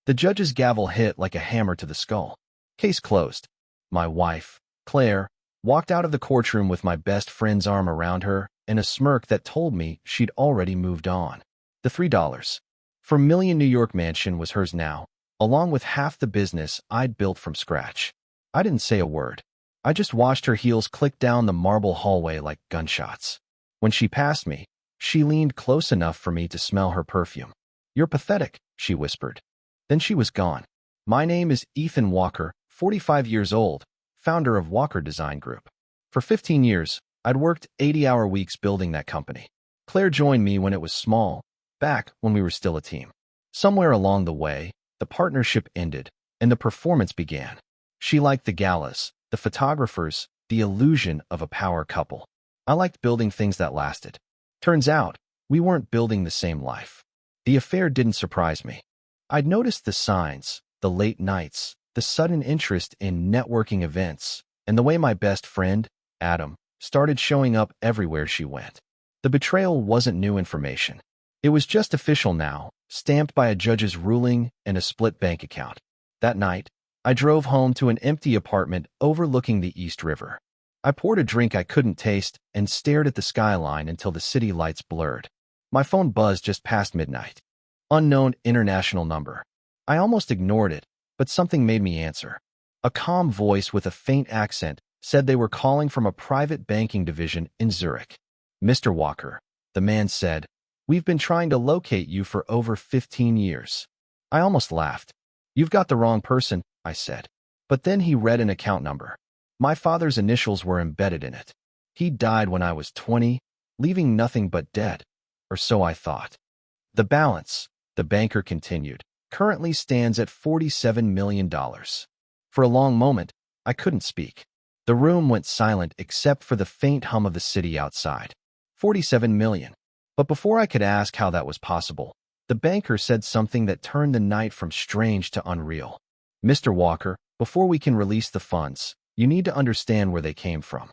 The judge's gavel hit like a hammer to the skull. Case closed. My wife, Claire, walked out of the courtroom with my best friend's arm around her and a smirk that told me she'd already moved on. The $3 for million New York mansion was hers now, along with half the business I'd built from scratch. I didn't say a word. I just watched her heels click down the marble hallway like gunshots. When she passed me, she leaned close enough for me to smell her perfume. "You're pathetic," she whispered. Then she was gone. My name is Ethan Walker, 45 years old, founder of Walker Design Group. For 15 years, I'd worked 80-hour weeks building that company. Claire joined me when it was small, back when we were still a team. Somewhere along the way, the partnership ended, and the performance began. She liked the galas, the photographers, the illusion of a power couple. I liked building things that lasted. Turns out, we weren't building the same life. The affair didn't surprise me. I'd noticed the signs, the late nights, the sudden interest in networking events, and the way my best friend, Adam, started showing up everywhere she went. The betrayal wasn't new information. It was just official now, stamped by a judge's ruling and a split bank account. That night, I drove home to an empty apartment overlooking the East River. I poured a drink I couldn't taste and stared at the skyline until the city lights blurred. My phone buzzed just past midnight. Unknown international number. I almost ignored it, but something made me answer. A calm voice with a faint accent said they were calling from a private banking division in Zurich. "Mr. Walker," the man said, "we've been trying to locate you for over 15 years. I almost laughed. "You've got the wrong person," I said. But then he read an account number. My father's initials were embedded in it. He died when I was 20, leaving nothing but debt. Or so I thought. "The balance," the banker continued, "currently stands at $47 million. For a long moment, I couldn't speak. The room went silent except for the faint hum of the city outside. 47 million. But before I could ask how that was possible, the banker said something that turned the night from strange to unreal. "Mr. Walker, before we can release the funds, you need to understand where they came from."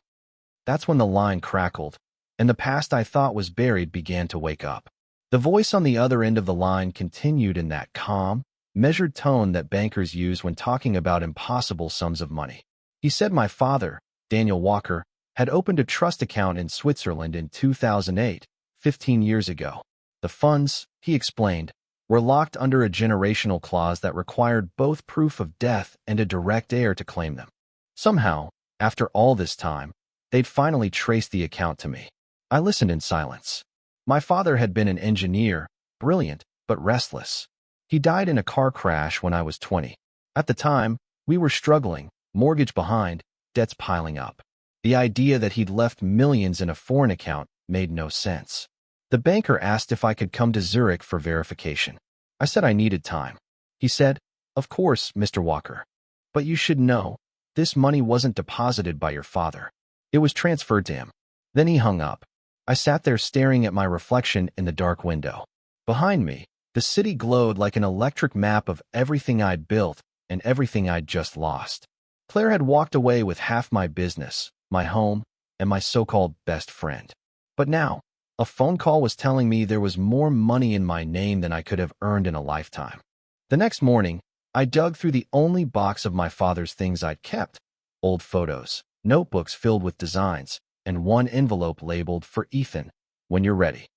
That's when the line crackled, and the past I thought was buried began to wake up. The voice on the other end of the line continued in that calm, measured tone that bankers use when talking about impossible sums of money. He said my father, Daniel Walker, had opened a trust account in Switzerland in 2008, 15 years ago. The funds, he explained, were locked under a generational clause that required both proof of death and a direct heir to claim them. Somehow, after all this time, they'd finally traced the account to me. I listened in silence. My father had been an engineer, brilliant, but restless. He died in a car crash when I was 20. At the time, we were struggling, mortgage behind, debts piling up. The idea that he'd left millions in a foreign account made no sense. The banker asked if I could come to Zurich for verification. I said I needed time. He said, "Of course, Mr. Walker. But you should know, this money wasn't deposited by your father. It was transferred to him." Then he hung up. I sat there staring at my reflection in the dark window. Behind me, the city glowed like an electric map of everything I'd built and everything I'd just lost. Claire had walked away with half my business, my home, and my so-called best friend. But now, a phone call was telling me there was more money in my name than I could have earned in a lifetime. The next morning, I dug through the only box of my father's things I'd kept: old photos, notebooks filled with designs, and one envelope labeled "For Ethan, when you're ready."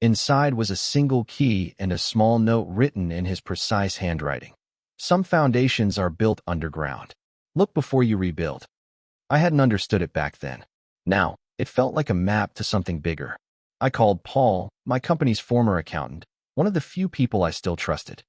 Inside was a single key and a small note written in his precise handwriting. "Some foundations are built underground. Look before you rebuild." I hadn't understood it back then. Now, it felt like a map to something bigger. I called Paul, my company's former accountant, one of the few people I still trusted.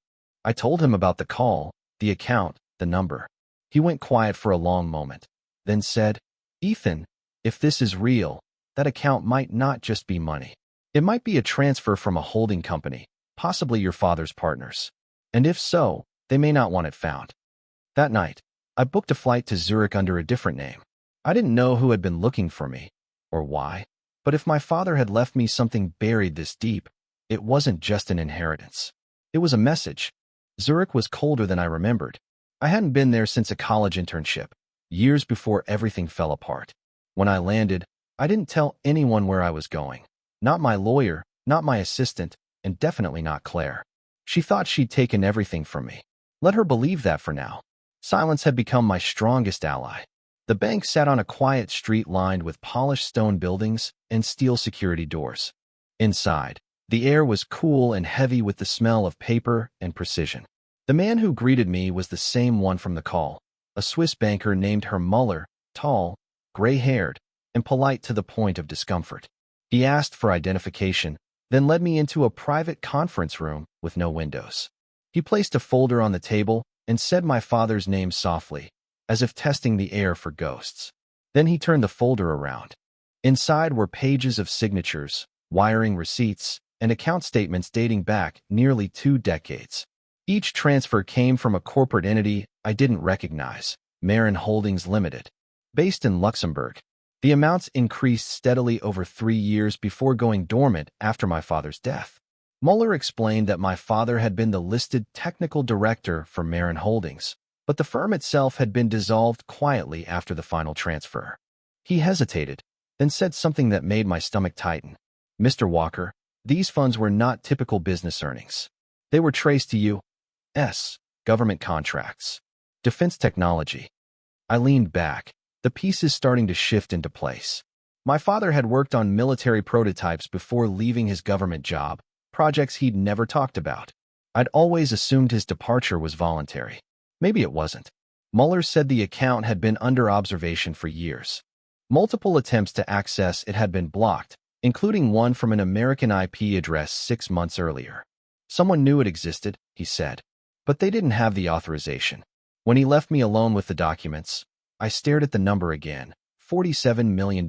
I told him about the call, the account, the number. He went quiet for a long moment, then said, "Ethan, if this is real, that account might not just be money. It might be a transfer from a holding company, possibly your father's partners. And if so, they may not want it found." That night, I booked a flight to Zurich under a different name. I didn't know who had been looking for me, or why, but if my father had left me something buried this deep, it wasn't just an inheritance. It was a message. Zurich was colder than I remembered. I hadn't been there since a college internship, years before everything fell apart. When I landed, I didn't tell anyone where I was going. Not my lawyer, not my assistant, and definitely not Claire. She thought she'd taken everything from me. Let her believe that for now. Silence had become my strongest ally. The bank sat on a quiet street lined with polished stone buildings and steel security doors. Inside, the air was cool and heavy with the smell of paper and precision. The man who greeted me was the same one from the call, a Swiss banker named Herr Muller, tall, gray-haired, and polite to the point of discomfort. He asked for identification, then led me into a private conference room with no windows. He placed a folder on the table and said my father's name softly, as if testing the air for ghosts. Then he turned the folder around. Inside were pages of signatures, wiring receipts, and account statements dating back nearly 2 decades. Each transfer came from a corporate entity I didn't recognize, Marin Holdings Limited. Based in Luxembourg, the amounts increased steadily over 3 years before going dormant after my father's death. Muller explained that my father had been the listed technical director for Marin Holdings, but the firm itself had been dissolved quietly after the final transfer. He hesitated, then said something that made my stomach tighten. "Mr. Walker, these funds were not typical business earnings. They were traced to U.S. government contracts, defense technology." I leaned back, the pieces starting to shift into place. My father had worked on military prototypes before leaving his government job, projects he'd never talked about. I'd always assumed his departure was voluntary. Maybe it wasn't. Muller said the account had been under observation for years. Multiple attempts to access it had been blocked, including one from an American IP address 6 months earlier. Someone knew it existed, he said, but they didn't have the authorization. When he left me alone with the documents, I stared at the number again, $47 million.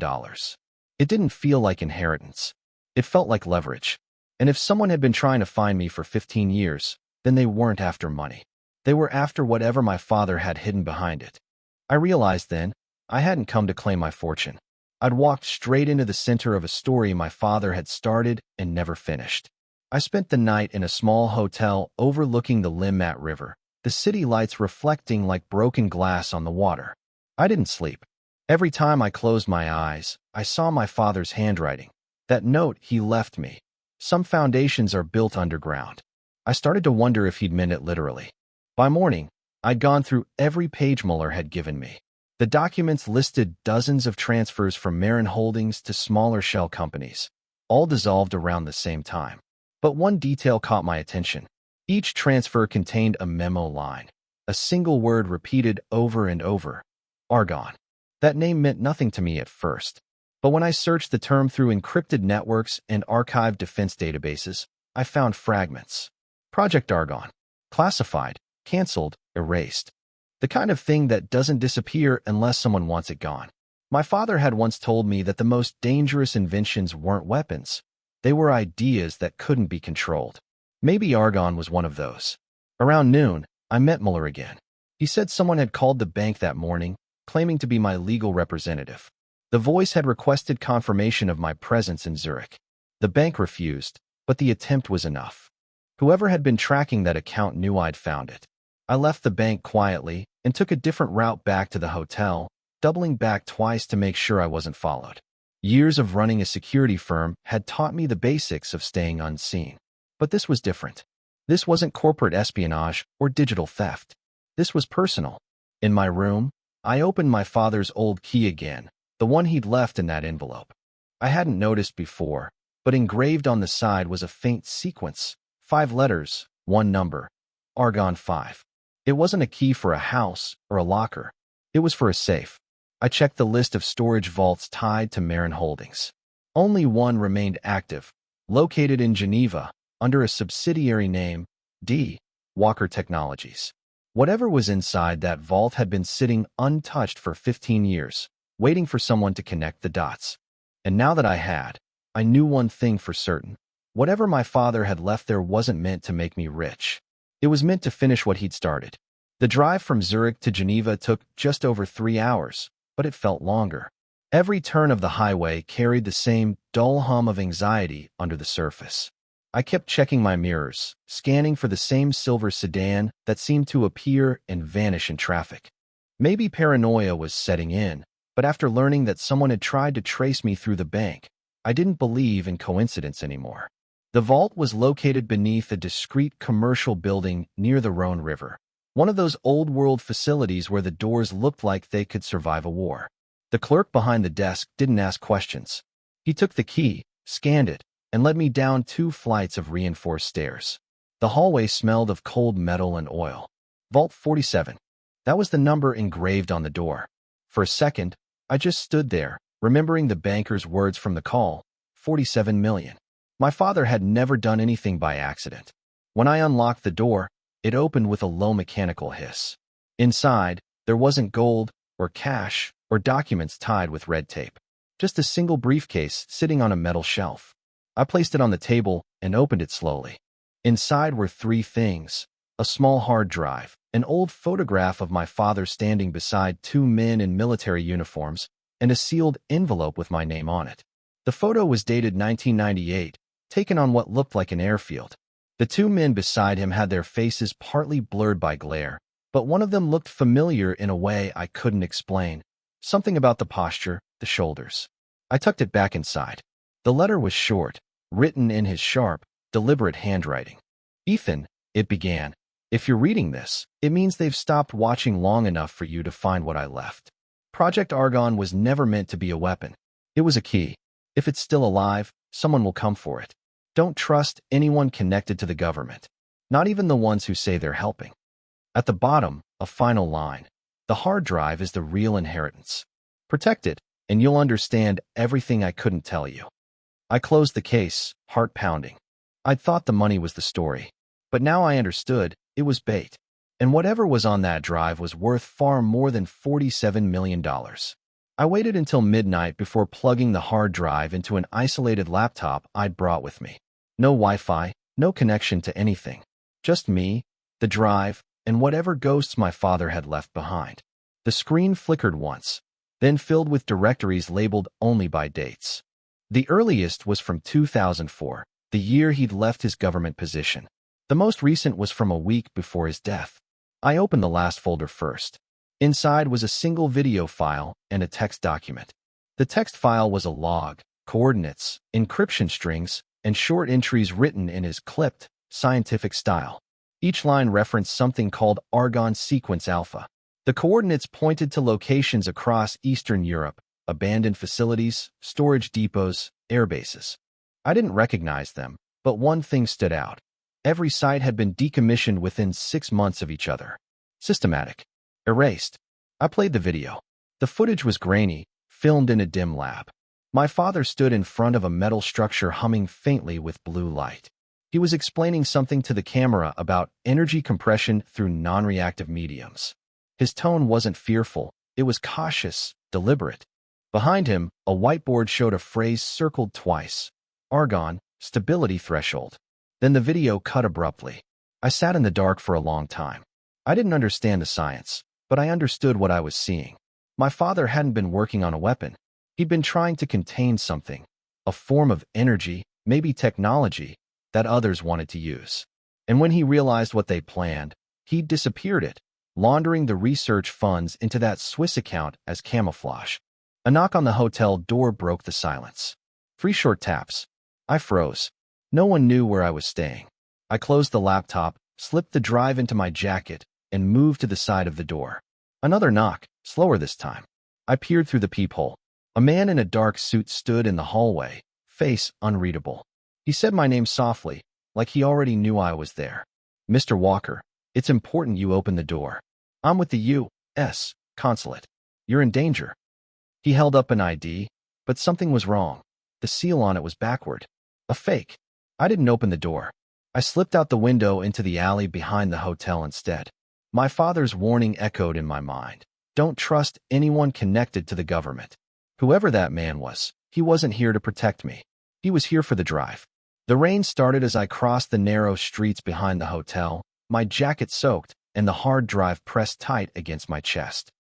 It didn't feel like inheritance. It felt like leverage. And if someone had been trying to find me for 15 years, then they weren't after money. They were after whatever my father had hidden behind it. I realized then, I hadn't come to claim my fortune. I'd walked straight into the center of a story my father had started and never finished. I spent the night in a small hotel overlooking the Limmat River, the city lights reflecting like broken glass on the water. I didn't sleep. Every time I closed my eyes, I saw my father's handwriting, that note he left me. Some foundations are built underground. I started to wonder if he'd meant it literally. By morning, I'd gone through every page Muller had given me. The documents listed dozens of transfers from Marin Holdings to smaller shell companies, all dissolved around the same time. But one detail caught my attention. Each transfer contained a memo line, a single word repeated over and over: Argonne. That name meant nothing to me at first. But when I searched the term through encrypted networks and archived defense databases, I found fragments. Project Argonne. Classified, canceled, erased. The kind of thing that doesn't disappear unless someone wants it gone. My father had once told me that the most dangerous inventions weren't weapons. They were ideas that couldn't be controlled. Maybe Argonne was one of those. Around noon, I met Muller again. He said someone had called the bank that morning, claiming to be my legal representative. The voice had requested confirmation of my presence in Zurich. The bank refused, but the attempt was enough. Whoever had been tracking that account knew I'd found it. I left the bank quietly and took a different route back to the hotel, doubling back twice to make sure I wasn't followed. Years of running a security firm had taught me the basics of staying unseen. But this was different. This wasn't corporate espionage or digital theft. This was personal. In my room, I opened my father's old key again, the one he'd left in that envelope. I hadn't noticed before, but engraved on the side was a faint sequence, 5 letters, 1 number, Argonne 5. It wasn't a key for a house or a locker. It was for a safe. I checked the list of storage vaults tied to Marin Holdings. Only one remained active, located in Geneva, under a subsidiary name, D. Walker Technologies. Whatever was inside that vault had been sitting untouched for 15 years, waiting for someone to connect the dots. And now that I knew one thing for certain. Whatever my father had left there wasn't meant to make me rich. It was meant to finish what he'd started. The drive from Zurich to Geneva took just over 3 hours, but it felt longer. Every turn of the highway carried the same dull hum of anxiety under the surface. I kept checking my mirrors, scanning for the same silver sedan that seemed to appear and vanish in traffic. Maybe paranoia was setting in, but after learning that someone had tried to trace me through the bank, I didn't believe in coincidence anymore. The vault was located beneath a discreet commercial building near the Rhone River. One of those old-world facilities where the doors looked like they could survive a war. The clerk behind the desk didn't ask questions. He took the key, scanned it, and led me down 2 flights of reinforced stairs. The hallway smelled of cold metal and oil. Vault 47. That was the number engraved on the door. For a second, I just stood there, remembering the banker's words from the call, 47 million. My father had never done anything by accident. When I unlocked the door, it opened with a low mechanical hiss. Inside, there wasn't gold, or cash, or documents tied with red tape. Just a single briefcase sitting on a metal shelf. I placed it on the table and opened it slowly. Inside were 3 things: a small hard drive, an old photograph of my father standing beside 2 men in military uniforms, and a sealed envelope with my name on it. The photo was dated 1998, taken on what looked like an airfield. The 2 men beside him had their faces partly blurred by glare, but one of them looked familiar in a way I couldn't explain. Something about the posture, the shoulders. I tucked it back inside. The letter was short, written in his sharp, deliberate handwriting. "Ethan," it began, "if you're reading this, it means they've stopped watching long enough for you to find what I left. Project Argon was never meant to be a weapon. It was a key. If it's still alive, someone will come for it. Don't trust anyone connected to the government, not even the ones who say they're helping." At the bottom, a final line. "The hard drive is the real inheritance. Protect it, and you'll understand everything I couldn't tell you." I closed the case, heart pounding. I'd thought the money was the story, but now I understood it was bait. And whatever was on that drive was worth far more than $47 million. I waited until midnight before plugging the hard drive into an isolated laptop I'd brought with me. No Wi-Fi, no connection to anything. Just me, the drive, and whatever ghosts my father had left behind. The screen flickered once, then filled with directories labeled only by dates. The earliest was from 2004, the year he'd left his government position. The most recent was from a week before his death. I opened the last folder first. Inside was a single video file and a text document. The text file was a log, coordinates, encryption strings, and short entries written in his clipped, scientific style. Each line referenced something called Argon Sequence Alpha. The coordinates pointed to locations across Eastern Europe, abandoned facilities, storage depots, air bases. I didn't recognize them, but one thing stood out. Every site had been decommissioned within 6 months of each other. Systematic. Erased. I played the video. The footage was grainy, filmed in a dim lab. My father stood in front of a metal structure humming faintly with blue light. He was explaining something to the camera about energy compression through non-reactive mediums. His tone wasn't fearful, it was cautious, deliberate. Behind him, a whiteboard showed a phrase circled twice. Argon, stability threshold. Then the video cut abruptly. I sat in the dark for a long time. I didn't understand the science, but I understood what I was seeing. My father hadn't been working on a weapon. He'd been trying to contain something, a form of energy, maybe technology, that others wanted to use. And when he realized what they planned, he'd disappeared it, laundering the research funds into that Swiss account as camouflage. A knock on the hotel door broke the silence. 3 short taps. I froze. No one knew where I was staying. I closed the laptop, slipped the drive into my jacket, and moved to the side of the door. Another knock, slower this time. I peered through the peephole. A man in a dark suit stood in the hallway, face unreadable. He said my name softly, like he already knew I was there. "Mr. Walker, it's important you open the door. I'm with the U.S. consulate. You're in danger." He held up an ID, but something was wrong. The seal on it was backward. A fake. I didn't open the door. I slipped out the window into the alley behind the hotel instead. My father's warning echoed in my mind. Don't trust anyone connected to the government. Whoever that man was, he wasn't here to protect me. He was here for the drive. The rain started as I crossed the narrow streets behind the hotel, my jacket soaked, and the hard drive pressed tight against my chest.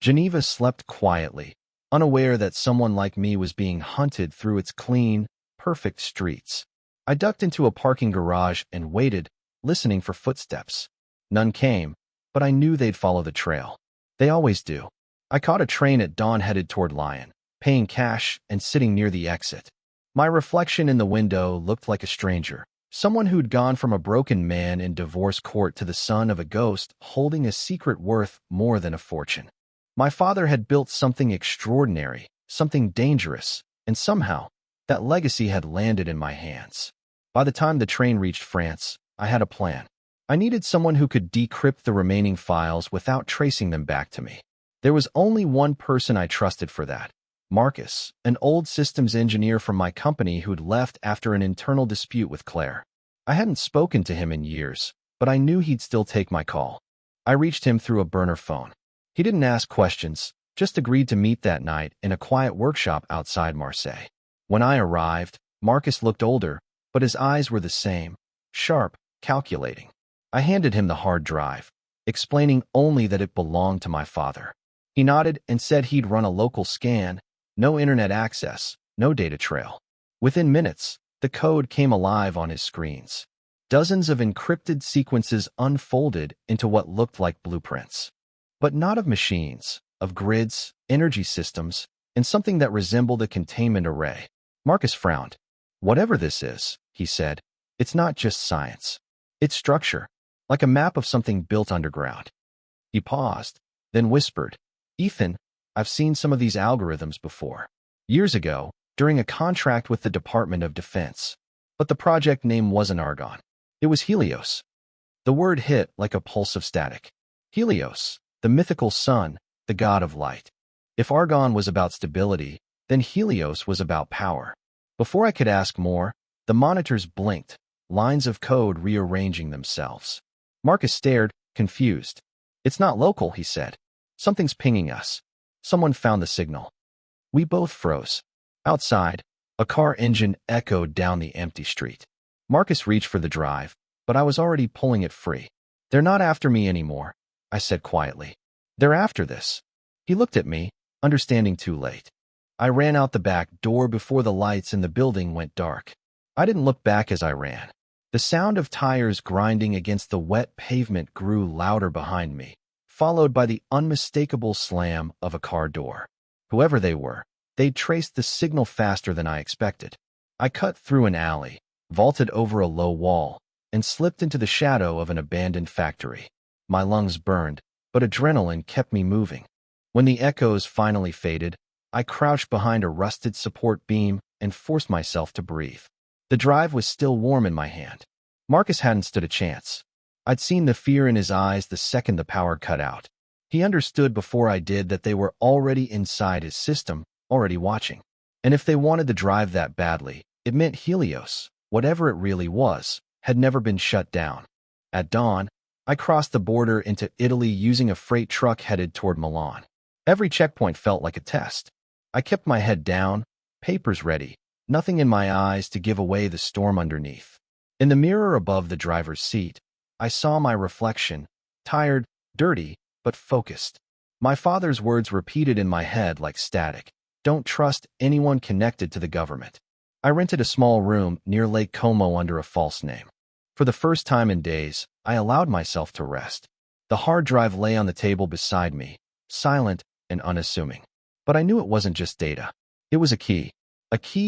Geneva slept quietly, unaware that someone like me was being hunted through its clean, perfect streets. I ducked into a parking garage and waited, listening for footsteps. None came, but I knew they'd follow the trail. They always do. I caught a train at dawn headed toward Lyon, paying cash and sitting near the exit. My reflection in the window looked like a stranger, Someone who'd gone from a broken man in divorce court to the son of a ghost holding a secret worth more than a fortune. My father had built something extraordinary, something dangerous, and somehow, that legacy had landed in my hands. By the time the train reached France, I had a plan. I needed someone who could decrypt the remaining files without tracing them back to me. There was only one person I trusted for that. Marcus, an old systems engineer from my company who'd left after an internal dispute with Claire. I hadn't spoken to him in years, but I knew he'd still take my call. I reached him through a burner phone. He didn't ask questions, just agreed to meet that night in a quiet workshop outside Marseille. When I arrived, Marcus looked older, but his eyes were the same, sharp, calculating. I handed him the hard drive, explaining only that it belonged to my father. He nodded and said he'd run a local scan, no internet access, no data trail. Within minutes, the code came alive on his screens. Dozens of encrypted sequences unfolded into what looked like blueprints. But not of machines, of grids, energy systems, and something that resembled a containment array. Marcus frowned. "Whatever this is," he said, "it's not just science. It's structure, like a map of something built underground." He paused, then whispered, "Ethan, I've seen some of these algorithms before. Years ago, during a contract with the Department of Defense. But the project name wasn't Argon. It was Helios." The word hit like a pulse of static. Helios, the mythical sun, the god of light. If Argon was about stability, then Helios was about power. Before I could ask more, the monitors blinked, lines of code rearranging themselves. Marcus stared, confused. "It's not local," he said. "Something's pinging us. Someone found the signal." We both froze. Outside, a car engine echoed down the empty street. Marcus reached for the drive, but I was already pulling it free. "They're not after me anymore," I said quietly. "They're after this." He looked at me, understanding too late. I ran out the back door before the lights in the building went dark. I didn't look back as I ran. The sound of tires grinding against the wet pavement grew louder behind me, followed by the unmistakable slam of a car door. Whoever they were, they'd traced the signal faster than I expected. I cut through an alley, vaulted over a low wall, and slipped into the shadow of an abandoned factory. My lungs burned, but adrenaline kept me moving. When the echoes finally faded, I crouched behind a rusted support beam and forced myself to breathe. The drive was still warm in my hand. Marcus hadn't stood a chance. I'd seen the fear in his eyes the second the power cut out. He understood before I did that they were already inside his system, already watching. And if they wanted the drive that badly, it meant Helios, whatever it really was, had never been shut down. At dawn, I crossed the border into Italy using a freight truck headed toward Milan. Every checkpoint felt like a test. I kept my head down, papers ready, nothing in my eyes to give away the storm underneath. In the mirror above the driver's seat, I saw my reflection, tired, dirty, but focused. My father's words repeated in my head like static. "Don't trust anyone connected to the government." I rented a small room near Lake Como under a false name. For the first time in days, I allowed myself to rest. The hard drive lay on the table beside me, silent and unassuming. But I knew it wasn't just data. It was a key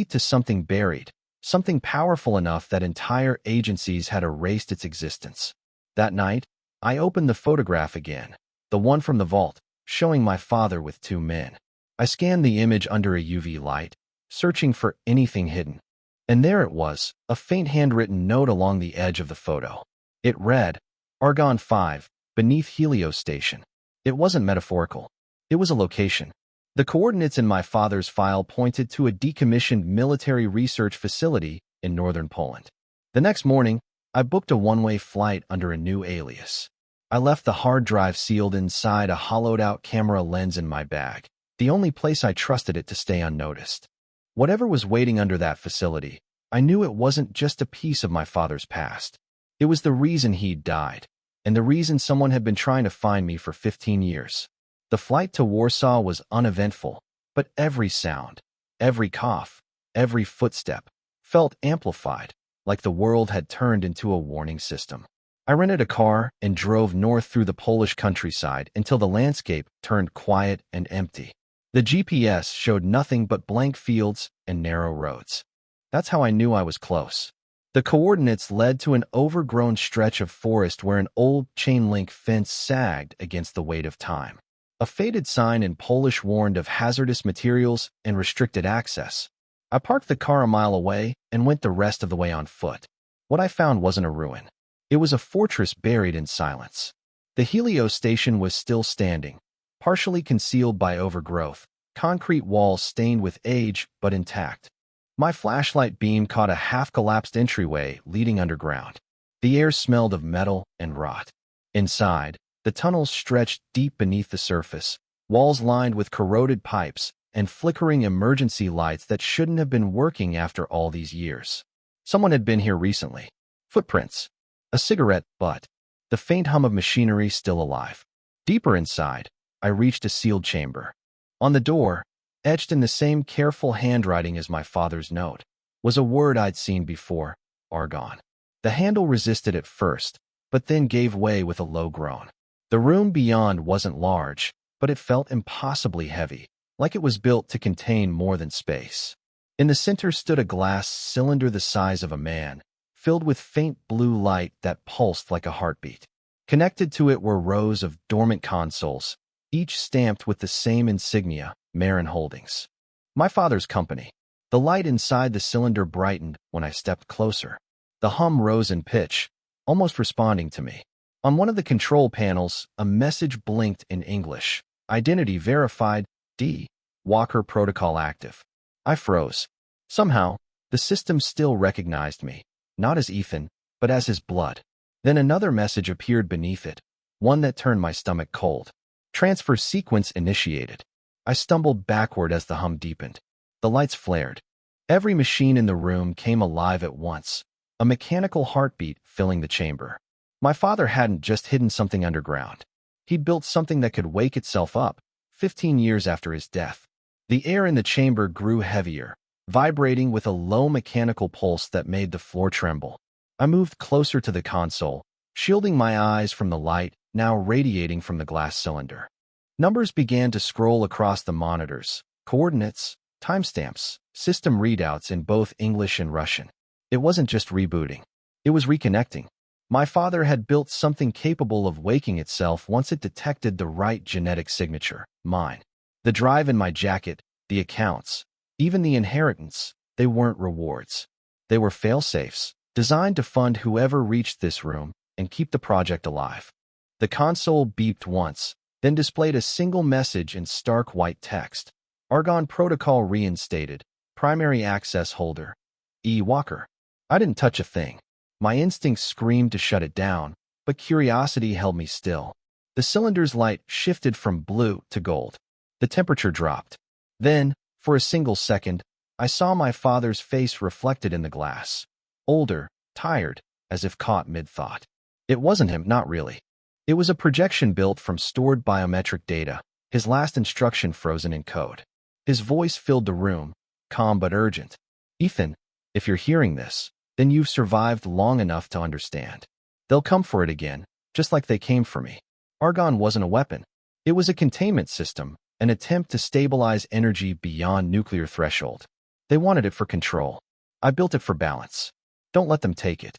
to something buried, something powerful enough that entire agencies had erased its existence. That night, I opened the photograph again, the one from the vault, showing my father with two men. I scanned the image under a UV light, searching for anything hidden. And there it was, a faint handwritten note along the edge of the photo. It read, "Argon 5, beneath Helios Station." It wasn't metaphorical. It was a location. The coordinates in my father's file pointed to a decommissioned military research facility in northern Poland. The next morning, I booked a one-way flight under a new alias. I left the hard drive sealed inside a hollowed-out camera lens in my bag, the only place I trusted it to stay unnoticed. Whatever was waiting under that facility, I knew it wasn't just a piece of my father's past. It was the reason he'd died, and the reason someone had been trying to find me for 15 years. The flight to Warsaw was uneventful, but every sound, every cough, every footstep felt amplified, like the world had turned into a warning system. I rented a car and drove north through the Polish countryside until the landscape turned quiet and empty. The GPS showed nothing but blank fields and narrow roads. That's how I knew I was close. The coordinates led to an overgrown stretch of forest where an old chain-link fence sagged against the weight of time. A faded sign in Polish warned of hazardous materials and restricted access. I parked the car a mile away and went the rest of the way on foot. What I found wasn't a ruin. It was a fortress buried in silence. The Helios station was still standing, partially concealed by overgrowth, concrete walls stained with age but intact. My flashlight beam caught a half-collapsed entryway leading underground. The air smelled of metal and rot. Inside, the tunnels stretched deep beneath the surface, walls lined with corroded pipes and flickering emergency lights that shouldn't have been working after all these years. Someone had been here recently. Footprints. A cigarette butt. The faint hum of machinery still alive. Deeper inside, I reached a sealed chamber. On the door, etched in the same careful handwriting as my father's note, was a word I'd seen before: argon. The handle resisted at first, but then gave way with a low groan. The room beyond wasn't large, but it felt impossibly heavy, like it was built to contain more than space. In the center stood a glass cylinder the size of a man, filled with faint blue light that pulsed like a heartbeat. Connected to it were rows of dormant consoles, each stamped with the same insignia, Marin Holdings. My father's company. The light inside the cylinder brightened when I stepped closer. The hum rose in pitch, almost responding to me. On one of the control panels, a message blinked in English. Identity verified, D. Walker protocol active. I froze. Somehow, the system still recognized me, not as Ethan, but as his blood. Then another message appeared beneath it, one that turned my stomach cold. Transfer sequence initiated. I stumbled backward as the hum deepened. The lights flared. Every machine in the room came alive at once, a mechanical heartbeat filling the chamber. My father hadn't just hidden something underground. He'd built something that could wake itself up, 15 years after his death. The air in the chamber grew heavier, vibrating with a low mechanical pulse that made the floor tremble. I moved closer to the console, shielding my eyes from the light now radiating from the glass cylinder. Numbers began to scroll across the monitors, coordinates, timestamps, system readouts in both English and Russian. It wasn't just rebooting. It was reconnecting. My father had built something capable of waking itself once it detected the right genetic signature, mine. The drive in my jacket, the accounts, even the inheritance, they weren't rewards. They were fail-safes, designed to fund whoever reached this room and keep the project alive. The console beeped once, then displayed a single message in stark white text. Argon Protocol reinstated. Primary access holder. E. Walker. I didn't touch a thing. My instincts screamed to shut it down, but curiosity held me still. The cylinder's light shifted from blue to gold. The temperature dropped. Then, for a single second, I saw my father's face reflected in the glass. Older, tired, as if caught mid-thought. It wasn't him, not really. It was a projection built from stored biometric data, his last instruction frozen in code. His voice filled the room, calm but urgent. Ethan, if you're hearing this, then you've survived long enough to understand. They'll come for it again, just like they came for me. Argon wasn't a weapon. It was a containment system, an attempt to stabilize energy beyond nuclear threshold. They wanted it for control. I built it for balance. Don't let them take it.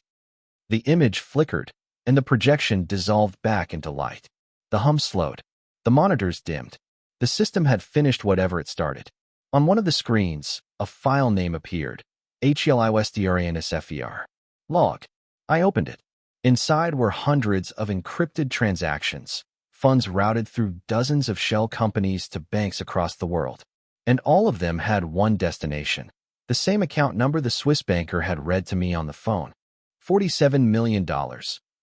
The image flickered, and the projection dissolved back into light. The hum slowed. The monitors dimmed. The system had finished whatever it started. On one of the screens, a file name appeared. HELIOSDRANSFER. Log. I opened it. Inside were hundreds of encrypted transactions, funds routed through dozens of shell companies to banks across the world. And all of them had one destination. The same account number the Swiss banker had read to me on the phone. $47 million.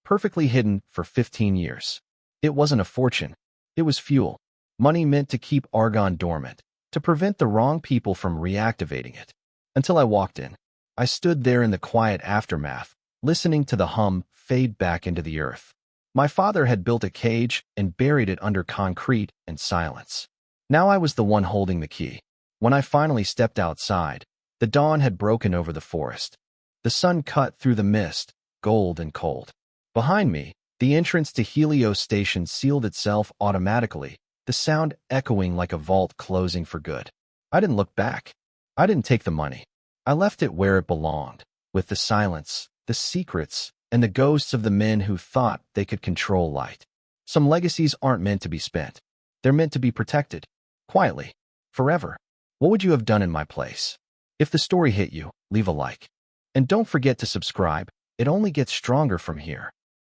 Perfectly hidden for 15 years. It wasn't a fortune. It was fuel. Money meant to keep Argon dormant, to prevent the wrong people from reactivating it. Until I walked in. I stood there in the quiet aftermath, listening to the hum fade back into the earth. My father had built a cage and buried it under concrete and silence. Now I was the one holding the key. When I finally stepped outside, the dawn had broken over the forest. The sun cut through the mist, gold and cold. Behind me, the entrance to Helios Station sealed itself automatically, the sound echoing like a vault closing for good. I didn't look back. I didn't take the money. I left it where it belonged, with the silence, the secrets, and the ghosts of the men who thought they could control light. Some legacies aren't meant to be spent. They're meant to be protected, quietly, forever. What would you have done in my place? If the story hit you, leave a like. And don't forget to subscribe. It only gets stronger from here.